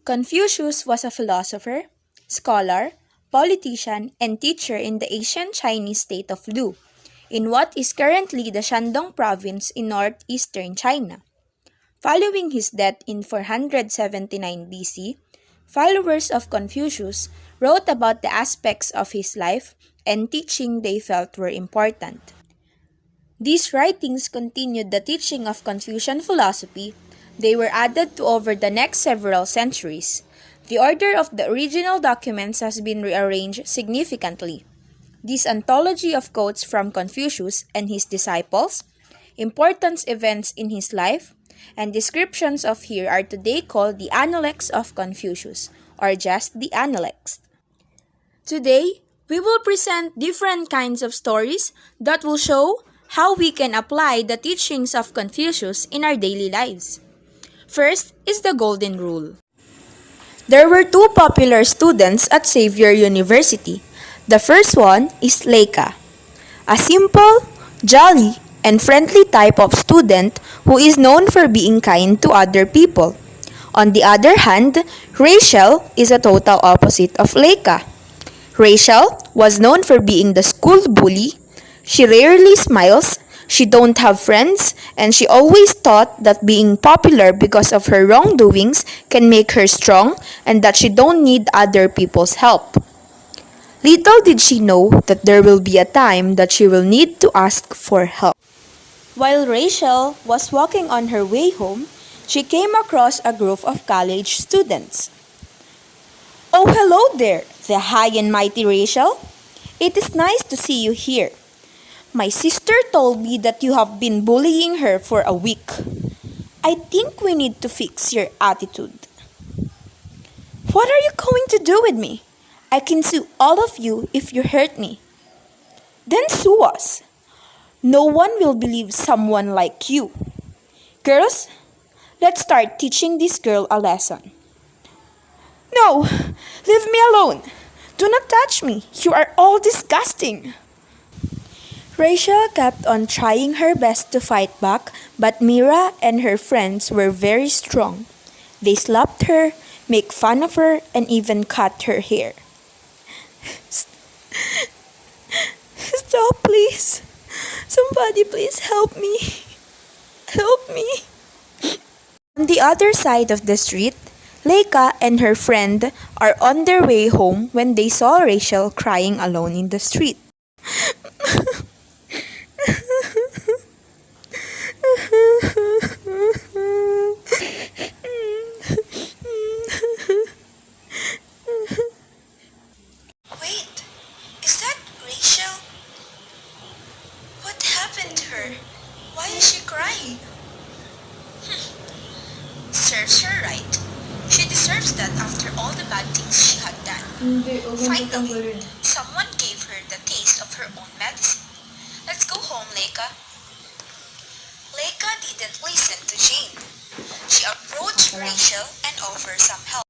Confucius was a philosopher, scholar, politician, and teacher in the ancient Chinese state of Lu, in what is currently the Shandong province in northeastern China. Following his death in 479 BC, followers of Confucius wrote about the aspects of his life and teaching they felt were important. These writings continued the teaching of Confucian philosophy. They were added to over the next several centuries. The order of the original documents has been rearranged significantly. This anthology of quotes from Confucius and his disciples, important events in his life, and descriptions of here are today called the Analects of Confucius, or just the Analects. Today, we will present different kinds of stories that will show how we can apply the teachings of Confucius in our daily lives. First is the Golden Rule. There were two popular students at Xavier University. The first one is Leica, a simple, jolly, and friendly type of student who is known for being kind to other people. On the other hand, Rachel is a total opposite of Leica. Rachel was known for being the school bully. She rarely smiles, she don't have friends, and she always thought that being popular because of her wrongdoings can make her strong and that she don't need other people's help. Little did she know that there will be a time that she will need to ask for help. While Rachel was walking on her way home, she came across a group of college students. "Oh, hello there, the high and mighty Rachel. It is nice to see you here. My sister told me that you have been bullying her for a week. I think we need to fix your attitude." "What are you going to do with me? I can sue all of you if you hurt me." "Then sue us. No one will believe someone like you. Girls, let's start teaching this girl a lesson." "No, leave me alone. Do not touch me. You are all disgusting." Rachel kept on trying her best to fight back, but Mira and her friends were very strong. They slapped her, made fun of her, and even cut her hair. "Stop, please. Somebody please help me. Help me." On the other side of the street, Leica and her friend are on their way home when they saw Rachel crying alone in the street. Wait, is that Rachel? What happened to her? Why is she crying? Serves her right. She deserves that after all the bad things she had done. Finally, someone gave her the taste of her own medicine. Let's go home, Leica. Leica didn't listen to Jane. She approached Rachel and offered some help.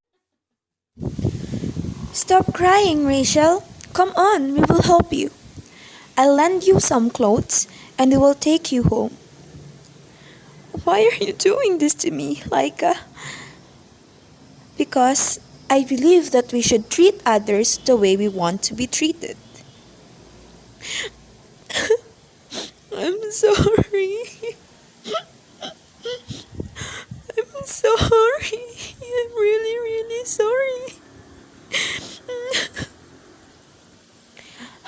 "Stop crying, Rachel. Come on, we will help you. I'll lend you some clothes and we will take you home." "Why are you doing this to me, Leica?" "Because I believe that we should treat others the way we want to be treated." "I'm sorry. I'm sorry. I'm really, really sorry."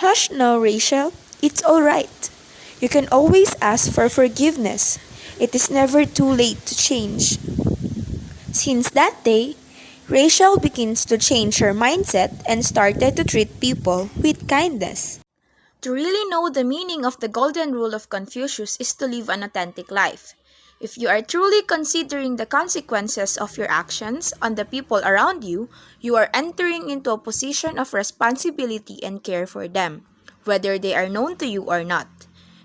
"Hush now, Rachel. It's all right. You can always ask for forgiveness. It is never too late to change." Since that day, Rachel begins to change her mindset and started to treat people with kindness. To really know the meaning of the Golden Rule of Confucius is to live an authentic life. If you are truly considering the consequences of your actions on the people around you, you are entering into a position of responsibility and care for them, whether they are known to you or not.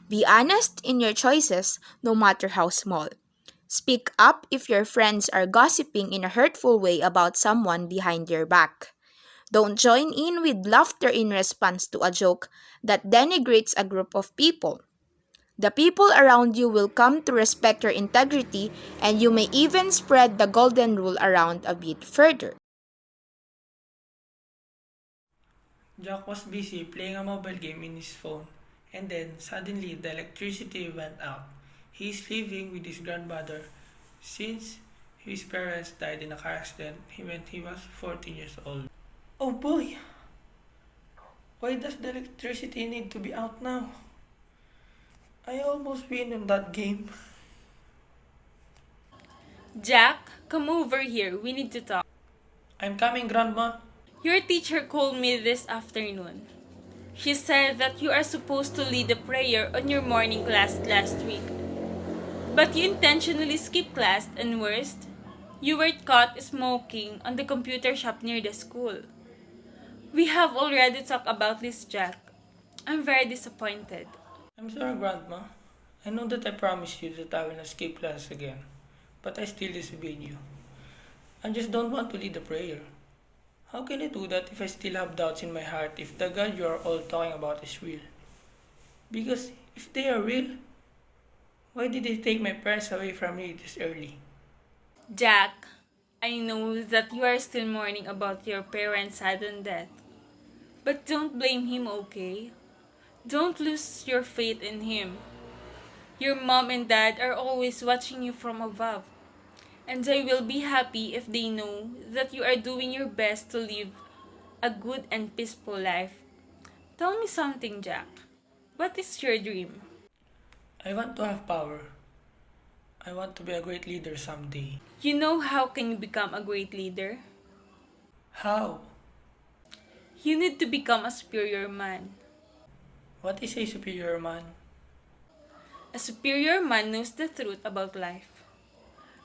Be honest in your choices, no matter how small. Speak up if your friends are gossiping in a hurtful way about someone behind your back. Don't join in with laughter in response to a joke that denigrates a group of people. The people around you will come to respect your integrity, and you may even spread the golden rule around a bit further. Jack was busy playing a mobile game in his phone, and then suddenly the electricity went out. He is living with his grandmother since his parents died in a car accident when he was 14 years old. Oh boy! Why does the electricity need to be out now? I almost win in that game. Jack, come over here. We need to talk. I'm coming, Grandma. Your teacher called me this afternoon. She said that you are supposed to lead the prayer on your morning class last week. But you intentionally skipped class, and worst, you were caught smoking on the computer shop near the school. We have already talked about this, Jack. I'm very disappointed. I'm sorry, Grandma. I know that I promised you that I will not skip class again, but I still disobeyed you. I just don't want to lead the prayer. How can I do that if I still have doubts in my heart if the God you are all talking about is real? Because if they are real, why did they take my parents away from me this early? Jack, I know that you are still mourning about your parents' sudden death. But don't blame him, okay? Don't lose your faith in him. Your mom and dad are always watching you from above, and they will be happy if they know that you are doing your best to live a good and peaceful life. Tell me something, Jack. What is your dream? I want to have power. I want to be a great leader someday. You know how can you become a great leader? How? You need to become a superior man. What is a superior man? A superior man knows the truth about life,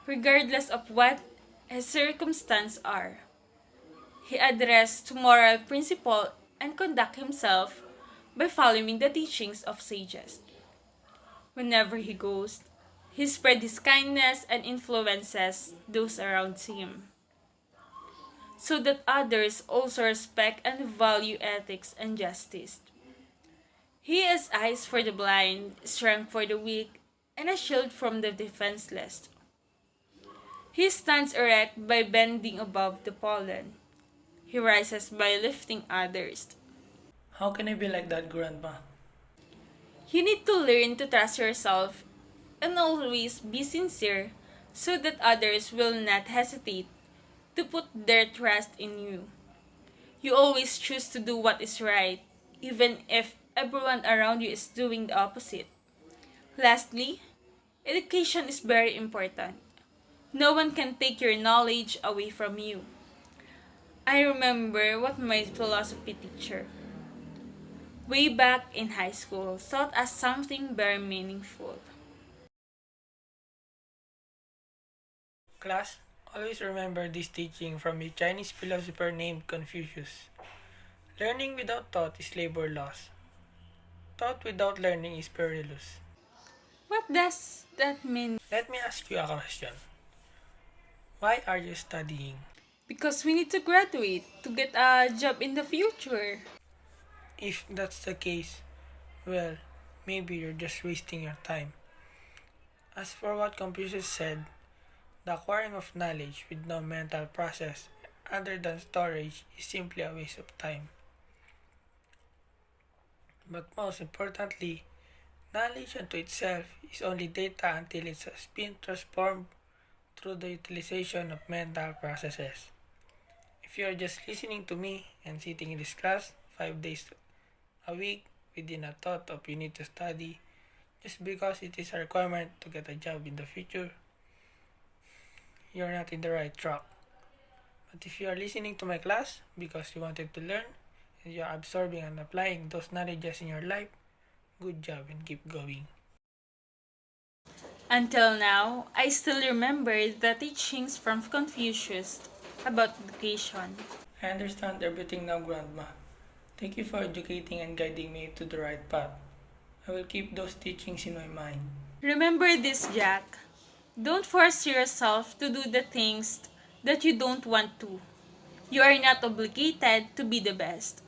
regardless of what his circumstances are. He adheres to moral principle and conduct himself by following the teachings of sages. Whenever he goes, he spreads his kindness and influences those around him, so that others also respect and value ethics and justice. He is eyes for the blind, strength for the weak, and a shield from the defenseless. He stands erect by bending above the fallen. He rises by lifting others. How can I be like that, Grandma? You need to learn to trust yourself and always be sincere so that others will not hesitate to put their trust in you. You always choose to do what is right, even if everyone around you is doing the opposite. Lastly, education is very important. No one can take your knowledge away from you. I remember what my philosophy teacher, way back in high school, taught us something very meaningful. Class, always remember this teaching from a Chinese philosopher named Confucius. Learning without thought is labor loss. Thought without learning is perilous. What does that mean? Let me ask you a question. Why are you studying? Because we need to graduate to get a job in the future. If that's the case, well, maybe you're just wasting your time. As for what Confucius said, the acquiring of knowledge with no mental process other than storage is simply a waste of time. But most importantly, knowledge unto itself is only data until it has been transformed through the utilization of mental processes. If you are just listening to me and sitting in this class 5 days a week within a thought of you need to study just because it is a requirement to get a job in the future, you're not in the right track. But if you are listening to my class because you wanted to learn and you are absorbing and applying those knowledges in your life, good job and keep going. Until now, I still remember the teachings from Confucius about education. I understand everything now, Grandma. Thank you for educating and guiding me to the right path. I will keep those teachings in my mind. Remember this, Jack. Don't force yourself to do the things that you don't want to. You are not obligated to be the best.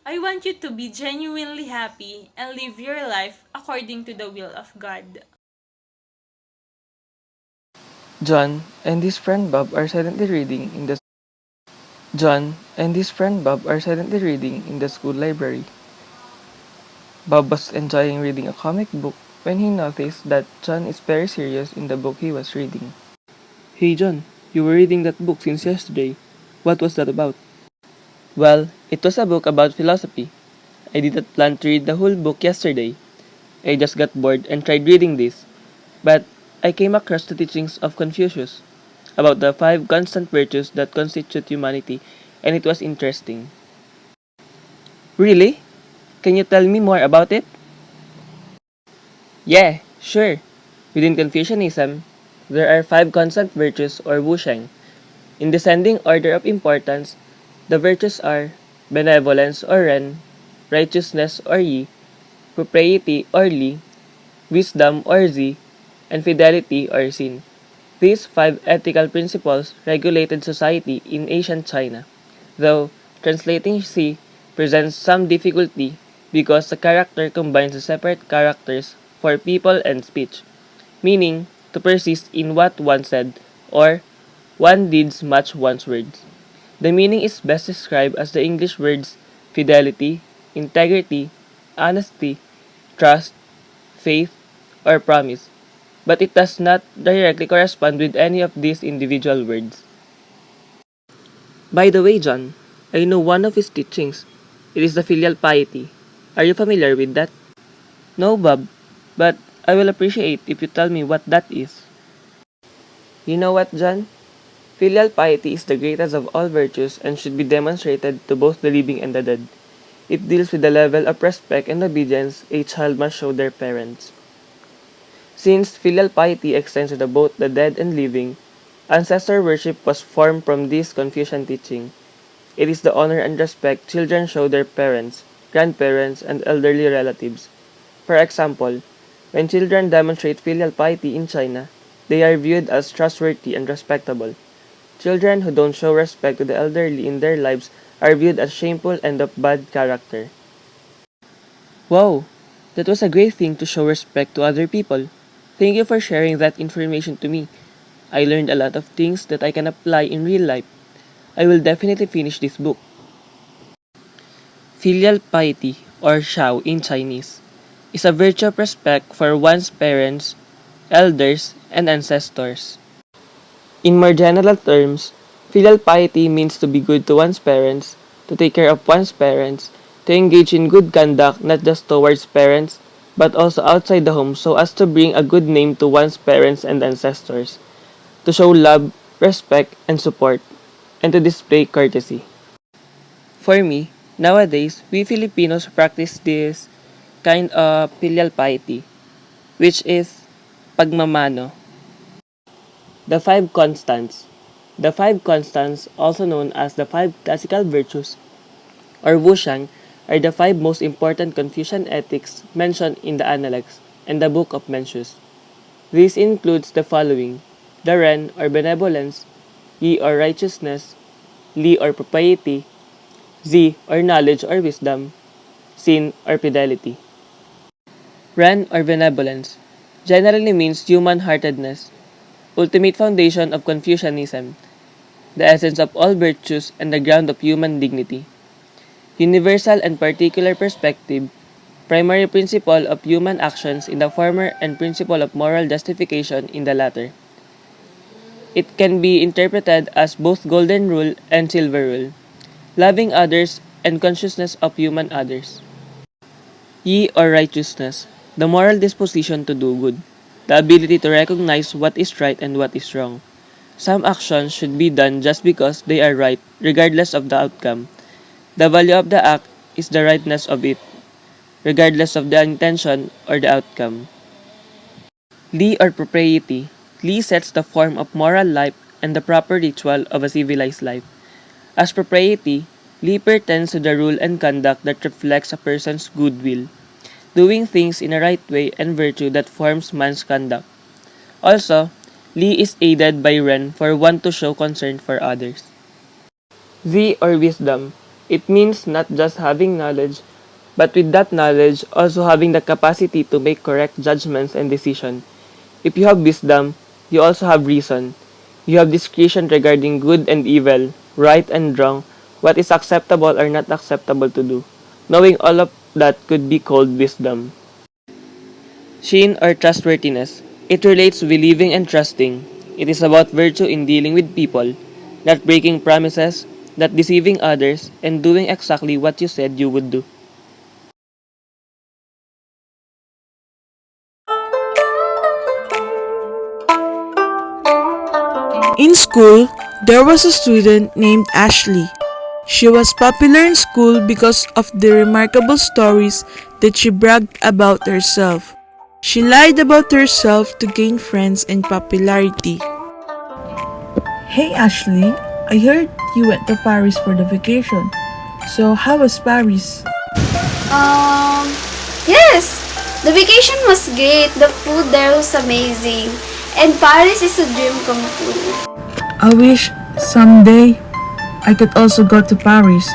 I want you to be genuinely happy and live your life according to the will of God. John and his friend Bob are silently reading in the school library. Bob was enjoying reading a comic book when he noticed that John is very serious in the book he was reading. Hey John, you were reading that book since yesterday. What was that about? Well, it was a book about philosophy. I didn't plan to read the whole book yesterday. I just got bored and tried reading this. But I came across the teachings of Confucius about the 5 constant virtues that constitute humanity, and it was interesting. Really? Can you tell me more about it? Yeah, sure. Within Confucianism, there are 5 constant virtues or wusheng. In descending order of importance, the virtues are benevolence or ren, righteousness or yi, propriety or li, wisdom or zi, and fidelity or sin. These 5 ethical principles regulated society in ancient China, though translating "si" presents some difficulty because the character combines the separate characters for people and speech, meaning to persist in what one said or one deeds match one's words. The meaning is best described as the English words fidelity, integrity, honesty, trust, faith, or promise, but it does not directly correspond with any of these individual words. By the way, John, I know one of his teachings. It is the filial piety. Are you familiar with that? No, Bob, but I will appreciate if you tell me what that is. You know what, John? Filial piety is the greatest of all virtues and should be demonstrated to both the living and the dead. It deals with the level of respect and obedience a child must show their parents. Since filial piety extends to both the dead and living, ancestor worship was formed from this Confucian teaching. It is the honor and respect children show their parents, grandparents, and elderly relatives. For example, when children demonstrate filial piety in China, they are viewed as trustworthy and respectable. Children who don't show respect to the elderly in their lives are viewed as shameful and of bad character. Wow, that was a great thing to show respect to other people. Thank you for sharing that information to me. I learned a lot of things that I can apply in real life. I will definitely finish this book. Filial piety, or Shao in Chinese, is a virtue of respect for one's parents, elders, and ancestors. In more general terms, filial piety means to be good to one's parents, to take care of one's parents, to engage in good conduct not just towards parents, but also outside the home so as to bring a good name to one's parents and ancestors, to show love, respect, and support, and to display courtesy. For me, nowadays, we Filipinos practice this kind of filial piety, which is pagmamano. The 5 constants. The 5 constants, also known as the 5 classical virtues, or wushang, are the 5 most important Confucian ethics mentioned in the Analects and the Book of Mencius. This includes the following: the ren, or benevolence; yi, or righteousness; li, or propriety; zi, or knowledge or wisdom; sin, or fidelity. Ren, or benevolence, generally means human-heartedness, ultimate foundation of Confucianism, the essence of all virtues and the ground of human dignity. Universal and particular perspective, primary principle of human actions in the former and principle of moral justification in the latter. It can be interpreted as both golden rule and silver rule, loving others and consciousness of human others. Yi, or righteousness, the moral disposition to do good, the ability to recognize what is right and what is wrong. Some actions should be done just because they are right, regardless of the outcome. The value of the act is the rightness of it, regardless of the intention or the outcome. Li, or propriety. Li sets the form of moral life and the proper ritual of a civilized life. As propriety, Li pertains to the rule and conduct that reflects a person's goodwill, doing things in a right way and virtue that forms man's conduct. Also, Li is aided by Ren for one to show concern for others. Zi, or wisdom. It means not just having knowledge, but with that knowledge, also having the capacity to make correct judgments and decisions. If you have wisdom, you also have reason. You have discretion regarding good and evil, right and wrong, what is acceptable or not acceptable to do. Knowing all of that could be called wisdom. Shin or trustworthiness. It relates to believing and trusting. It is about virtue in dealing with people, not breaking promises, not deceiving others, and doing exactly what you said you would do. In school, there was a student named Ashley. She was popular in school because of the remarkable stories that she bragged about herself. She lied about herself to gain friends and popularity. Hey Ashley, I heard you went to Paris for the vacation. So how was Paris? Um, yes, the vacation was great. The food there was amazing. And Paris is a dream come true. I wish someday I could also go to Paris.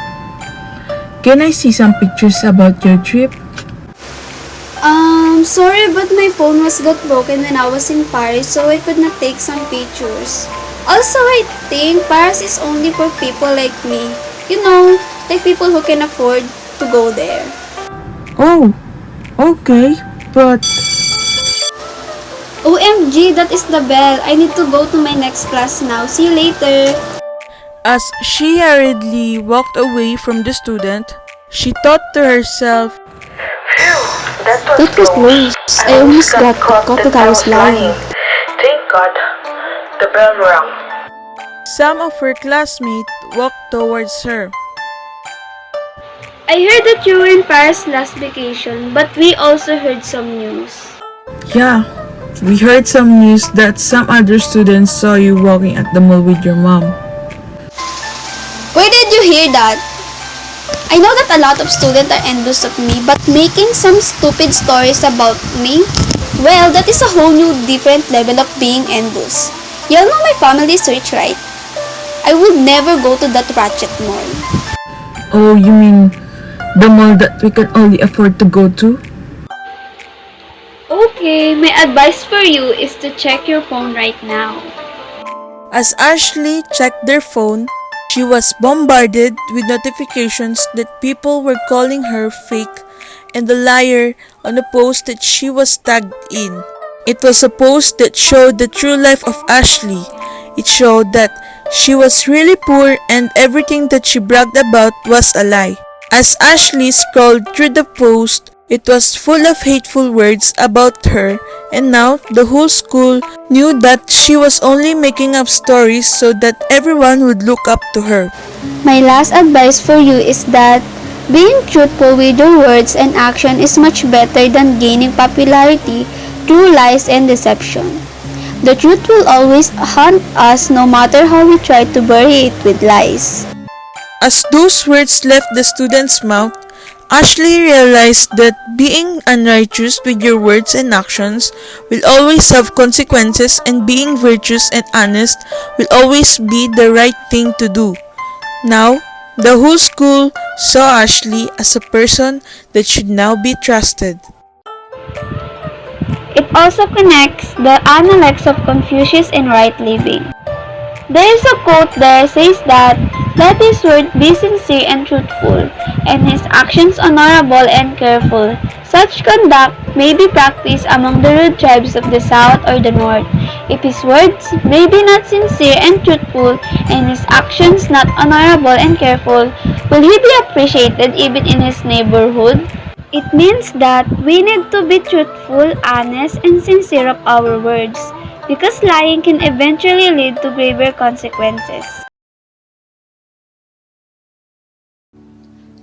Can I see some pictures about your trip? Sorry, but my phone got broken when I was in Paris, so I could not take some pictures. Also, I think Paris is only for people like me. You know, like people who can afford to go there. Oh, okay, but OMG, that is the bell. I need to go to my next class now. See you later. as she hurriedly walked away from the student, she thought to herself, That was close. I almost got caught that I was lying. Thank God, the bell rang. some of her classmates walked towards her. I heard that you were in Paris last vacation, but we also heard some news. Yeah, we heard some news that some other students saw you walking at the mall with your mom. Where did you hear that? I know that a lot of students are envious of me, but making some stupid stories about me? Well, that is a whole new different level of being envious. You all know my family is rich, right? I would never go to that ratchet mall. Oh, you mean the mall that we can only afford to go to? Okay, my advice for you is to check your phone right now. As Ashley checked their phone, she was bombarded with notifications that people were calling her fake and a liar on a post that she was tagged in. It was a post that showed the true life of Ashley. It showed that she was really poor and everything that she bragged about was a lie. As Ashley scrolled through the post, it was full of hateful words about her, and now the whole school knew that she was only making up stories so that everyone would look up to her. My last advice for you is that being truthful with your words and action is much better than gaining popularity through lies and deception. The truth will always haunt us no matter how we try to bury it with lies. As those words left the student's mouth, Ashley realized that being unrighteous with your words and actions will always have consequences, and being virtuous and honest will always be the right thing to do. Now, the whole school saw Ashley as a person that should now be trusted. It also connects the Analects of Confucius and right living. There is a quote there says that let his word be sincere and truthful, and his actions honorable and careful. Such conduct may be practiced among the rude tribes of the south or the north. If his words may be not sincere and truthful, and his actions not honorable and careful, will he be appreciated even in his neighborhood? It means that we need to be truthful, honest, and sincere of our words, because lying can eventually lead to graver consequences.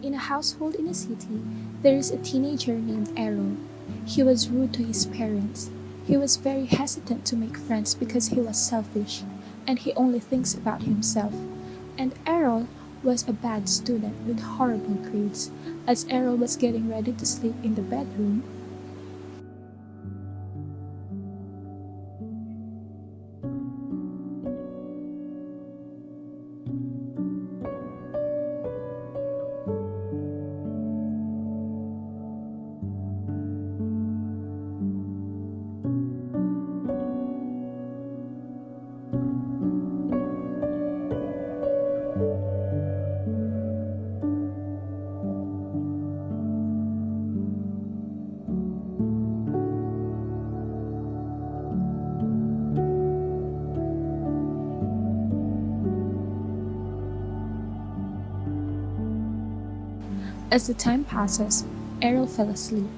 In a household in a city, there is a teenager named Errol. He was rude to his parents. He was very hesitant to make friends because he was selfish, and he only thinks about himself. And Errol was a bad student with horrible grades. As Errol was getting ready to sleep in the bedroom, As the time passes, Errol fell asleep.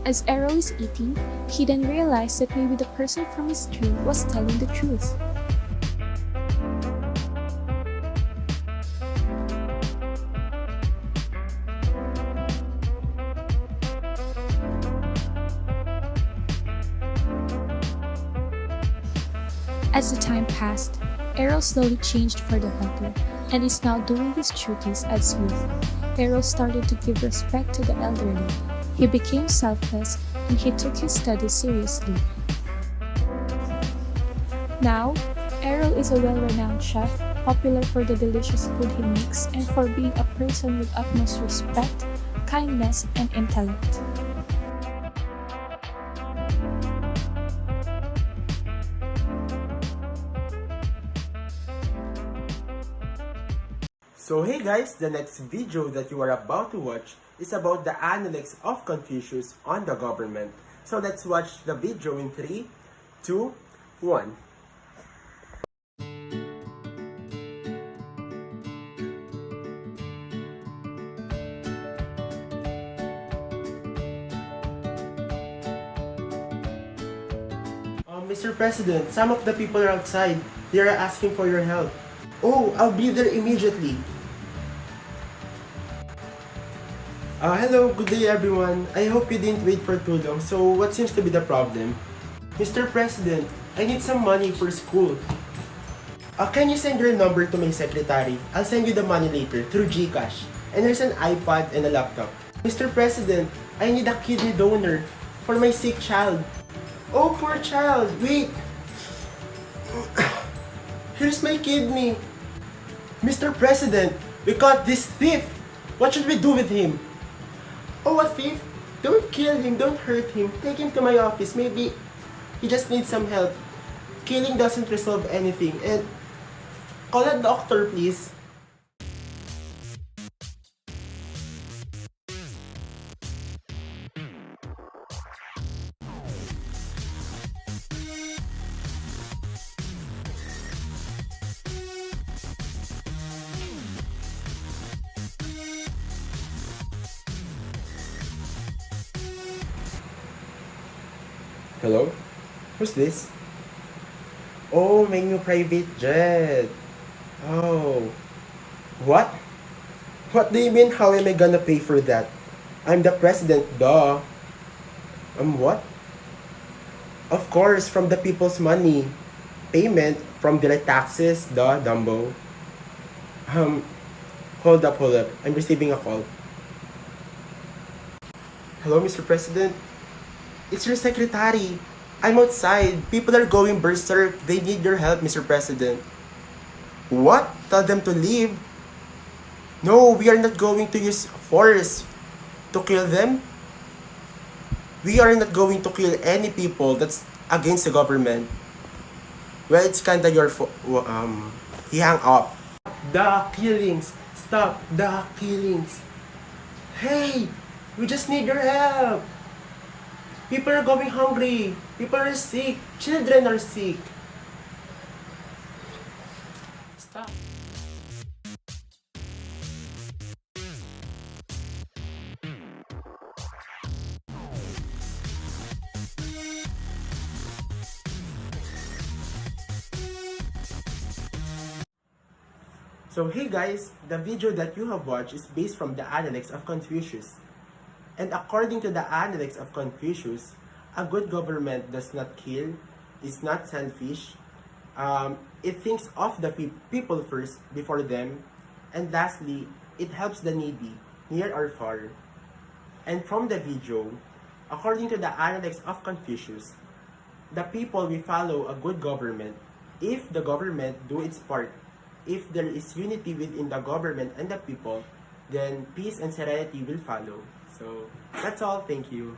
As Errol is eating, he then realized that maybe the person from his dream was telling the truth. As the time passed, Errol slowly changed for the better and is now doing his duties as youth. Errol started to give respect to the elderly. He became selfless and he took his studies seriously. Now, Errol is a well-renowned chef, popular for the delicious food he makes and for being a person with utmost respect, kindness, and intellect. So hey guys, the next video that you are about to watch is about the Analects of Confucius on the government. So let's watch the video in 3, 2, 1. Mr. President, some of the people are outside. They are asking for your help. Oh, I'll be there immediately. Hello, good day everyone. I hope you didn't wait for too long. So, what seems to be the problem? Mr. President, I need some money for school. Can you send your number to my secretary? I'll send you the money later through GCash. And there's an iPad and a laptop. Mr. President, I need a kidney donor for my sick child. Oh, poor child. Wait. Here's my kidney. Mr. President, we caught this thief. What should we do with him? Oh, a thief? Don't kill him, don't hurt him. Take him to my office. Maybe he just needs some help. Killing doesn't resolve anything. And call a doctor, please. Hello? Who's this? Oh, my new private jet. Oh. What? What do you mean, how am I gonna pay for that? I'm the president, duh. What? Of course, from the people's money. Payment from direct taxes, duh, Dumbo. Hold up. I'm receiving a call. Hello, Mr. President? It's your secretary. I'm outside. People are going berserk. They need your help, Mr. President. What? Tell them to leave? No, we are not going to use force to kill them. We are not going to kill any people that's against the government. Well, it's kinda your he hung up. The killings. Stop the killings. Hey, we just need your help. People are going hungry. People are sick. Children are sick. Stop. So hey guys, the video that you have watched is based from the Analects of Confucius. And according to the Analects of Confucius, a good government does not kill, is not selfish, it thinks of the people first before them, and lastly, it helps the needy, near or far. And from the video, according to the Analects of Confucius, the people will follow a good government if the government do its part. If there is unity within the government and the people, then peace and serenity will follow. So that's all. Thank you.